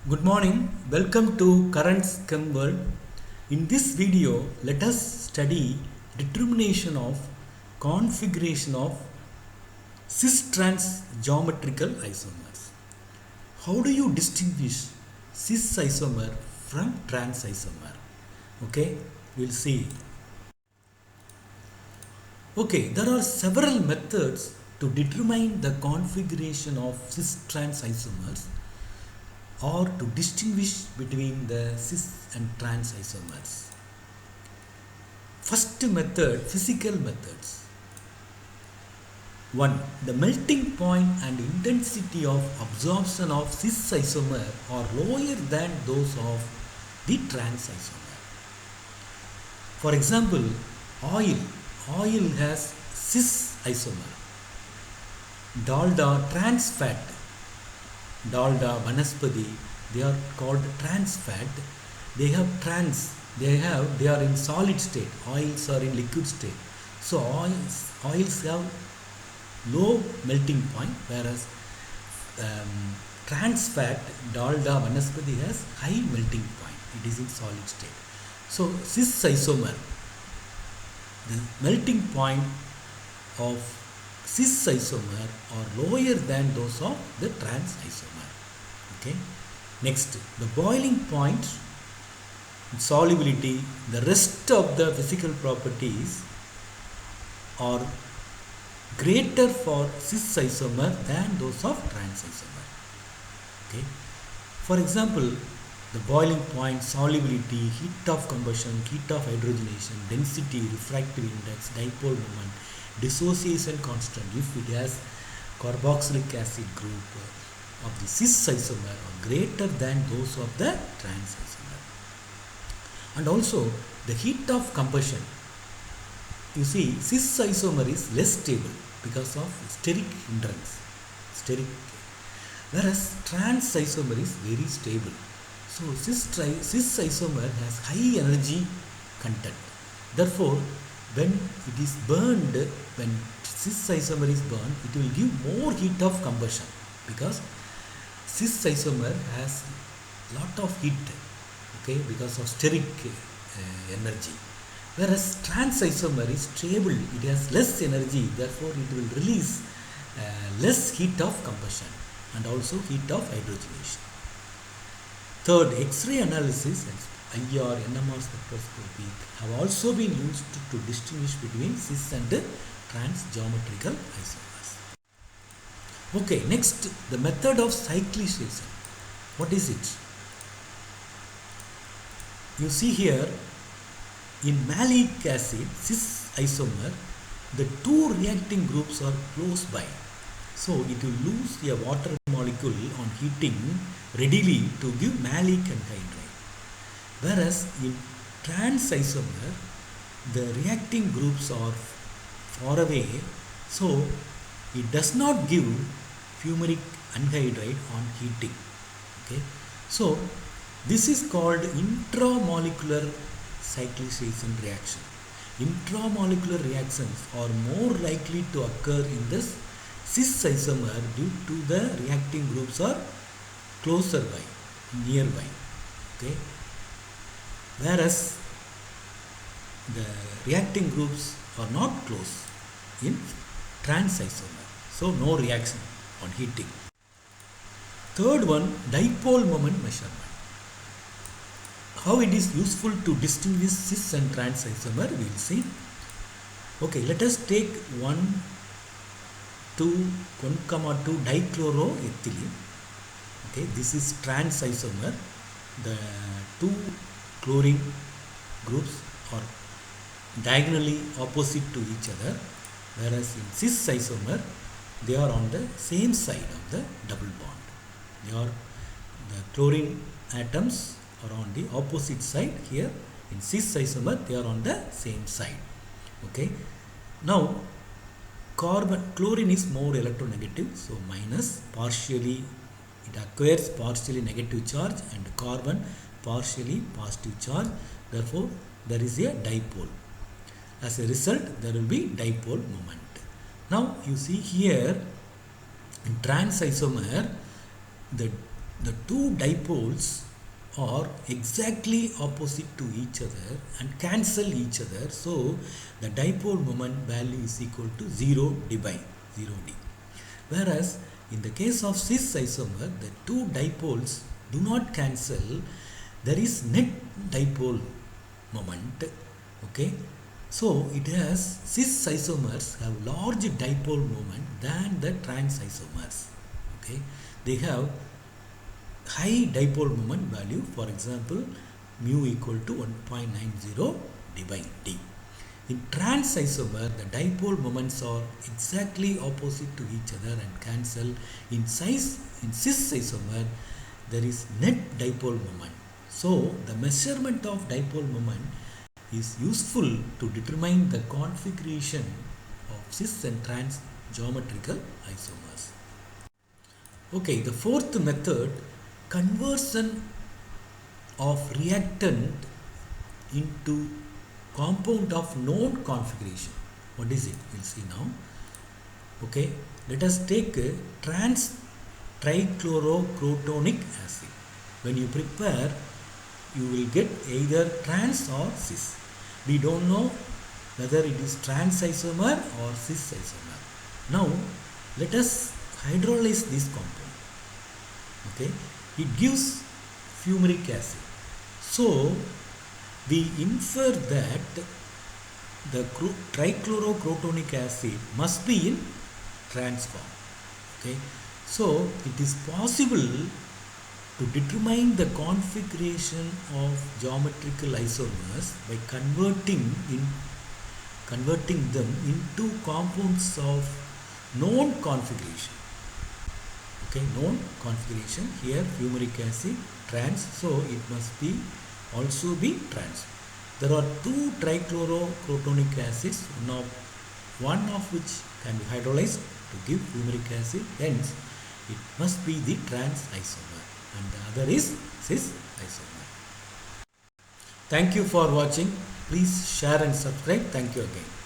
Good morning, welcome to Current Chem World. In this video, let us study determination of configuration of CIS-TRANS geometrical isomers. How do you distinguish cis isomer from trans isomer? Okay, we'll see. Okay, there are several methods to determine the configuration of cis-trans isomers or to distinguish between the cis and trans isomers. First method, physical methods. 1. The melting point and intensity of absorption of cis isomer are lower than those of the trans isomer. For example, oil has cis isomer. Dalda, trans fat. Dalda, vanaspati, they are called trans fat. They are in solid state. Oils are in liquid state. So oils have low melting point, whereas trans fat, dalda, vanaspati has high melting point. It is in solid state. So cis isomer, the melting point of cis isomer are lower than those of the trans isomer. Okay. Next, the boiling point, solubility, the rest of the physical properties are greater for cis isomer than those of trans isomer. Okay. For example, the boiling point, solubility, heat of combustion, heat of hydrogenation, density, refractive index, dipole moment, dissociation constant, if it has carboxylic acid group of the cis isomer are greater than those of the trans isomer. And also the heat of combustion. You see, cis isomer is less stable because of steric hindrance, whereas trans isomer is very stable. So cis isomer has high energy content. Therefore, when it is burned, when cis isomer is burned, it will give more heat of combustion because cis isomer has lot of heat, okay, because of steric energy. Whereas trans isomer is stable, it has less energy, therefore it will release less heat of combustion and also heat of hydrogenation. Third, X-ray analysis and IR, NMR spectroscopy have also been used to distinguish between cis and trans geometrical isomers. Okay, next, the method of cyclisation. What is it? You see here, in malic acid, cis isomer, the two reacting groups are close by. So it will lose a water molecule on heating readily to give malic anhydride. Whereas in trans isomer, the reacting groups are far away, so it does not give fumaric anhydride on heating. Okay, so this is called intramolecular cyclisation reaction. Intramolecular reactions are more likely to occur in this cis isomer due to the reacting groups are closer by, nearby. Okay, whereas the reacting groups are not close in trans isomer, so no reaction on heating. Third one, dipole moment measurement. How it is useful to distinguish cis and trans isomer, we will see. Okay, let us take 1, 2 dichloroethylene. Okay, this is trans isomer. The two chlorine groups are diagonally opposite to each other, whereas in cis isomer they are on the same side of the double bond. The chlorine atoms are on the opposite side. Here in cis isomer they are on the same side. Okay, now chlorine is more electronegative, so minus, partially it acquires partially negative charge, and carbon partially positive charge, therefore there is a dipole. As a result, there will be dipole moment. Now you see here in trans isomer, the the two dipoles are exactly opposite to each other and cancel each other, so the dipole moment value is equal to 0 d by 0 d. Whereas in the case of cis isomer, the two dipoles do not cancel, there is net dipole moment. Okay, so it has, cis isomers have large dipole moment than the trans isomers. Okay, they have high dipole moment value, for example mu equal to 1.90 d by d. In trans isomer, the dipole moments are exactly opposite to each other and cancel. In cis isomer, there is net dipole moment. So the measurement of dipole moment is useful to determine the configuration of cis and trans geometrical isomers. Okay, the fourth method, conversion of reactant into compound of known configuration. What is it? We'll see now. Okay, let us take a trans trichlorocrotonic acid. When you prepare, you will get either trans or cis. We don't know whether it is trans isomer or cis isomer. Now let us hydrolyze this compound. Okay, it gives fumaric acid. So we infer that the trichlorocrotonic acid must be in trans form. Okay, so it is possible to determine the configuration of geometrical isomers by converting them into compounds of known configuration. Okay, known configuration, here fumaric acid trans, so it must be also be trans. There are two trichlorocrotonic acids, one of which can be hydrolyzed to give fumaric acid, hence it must be the trans isomer, and the other is cis isomer. Thank you for watching. Please share and subscribe. Thank you again.